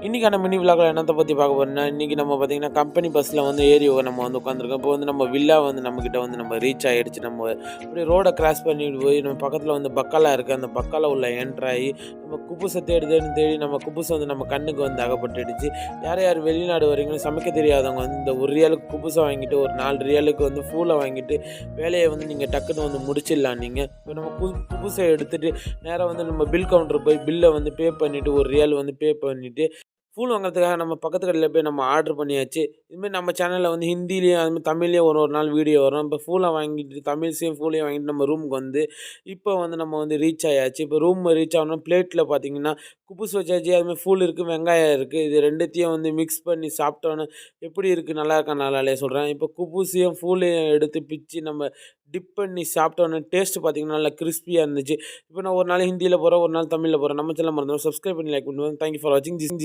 இன்றைக்கான மினி விலாகில் என்னத்தை பற்றி பார்க்க போகிறோம்னா, இன்றைக்கி நம்ம பார்த்திங்கன்னா கம்பெனி பஸ்ஸில் வந்து ஏறி நம்ம வந்து உட்காந்துருக்கோம். இப்போ வந்து நம்ம வில்லா வந்து நம்மக்கிட்ட வந்து நம்ம ரீச் ஆகிடுச்சு. நம்ம அப்படியே ரோடை கிராஸ் பண்ணிட்டு போய் நம்ம பக்கத்தில் வந்து பக்காலா இருக்குது. அந்த பக்காலா உள்ள என்ட்ராகி நம்ம குப்புசை தேடி நம்ம குப்புசை வந்து நம்ம கண்ணுக்கு வந்து அகப்பட்டுடுச்சு. யார் யார் வெளிநாடு வரீங்கன்னு சமைக்க தெரியாதவங்க வந்து இந்த ஒரு ரியாலுக்கு குப்புசை வாங்கிட்டு ஒரு 4 ரியாலுக்கு வந்து ஃபூலை வாங்கிட்டு வேலையை வந்து நீங்கள் டக்குன்னு வந்து முடிச்சிடலாம். நீங்கள் இப்போ நம்ம குப்புசை எடுத்துகிட்டு நேராக வந்து நம்ம பில் கவுண்டர் போய் பில்லை வந்து பே பண்ணிவிட்டு ஒரு ரியால் வந்து பே பண்ணிவிட்டு ஃபூல் வாங்குறதுக்காக நம்ம பக்கத்து கடையில் போய் நம்ம ஆர்டர் பண்ணியாச்சு. இதுமாரி நம்ம சேனலில் வந்து ஹிந்திலேயும் அதுமாதிரி தமிழ்லேயும் ஒரு நாள் வீடியோ வரும். இப்போ ஃபூலை வாங்கிட்டு தமிழ்ஸையும் ஃபூலையும் வாங்கிட்டு நம்ம ரூமுக்கு வந்து இப்போ வந்து நம்ம வந்து ரீச் ஆயாச்சு. இப்போ ரூம் ரீச் ஆகணும். பிளேட்டில் பார்த்தீங்கன்னா குப்புஸ் வச்சாச்சு, அதுமாதிரி ஃபூல் இருக்குது, வெங்காயம் இருக்குது. இது ரெண்டுத்தையும் வந்து மிக்ஸ் பண்ணி சாப்பிட்டோன்னே எப்படி இருக்குது, நல்லா இருக்கா நல்லா இல்லையா சொல்கிறேன். இப்போ குப்புஸையும் ஃபூலையும் எடுத்து பிச்சு நம்ம டிப் பண்ணி சாப்பிட்டோன்னே டேஸ்ட்டு பார்த்தீங்கன்னா நல்லா கிறிஸ்பியாக இருந்துச்சு. இப்போ நான் ஒரு நாள் ஹிந்தியில் போகிறேன், ஒரு நாள் தமிழில் போகிறேன். நம்ம சேனல் மறந்துடும் சப்ஸ்கிரைப் பண்ணி லைக் பண்ணுவேன். தேங்க்யூ ஃபார் வாட்சிங் திஸ்.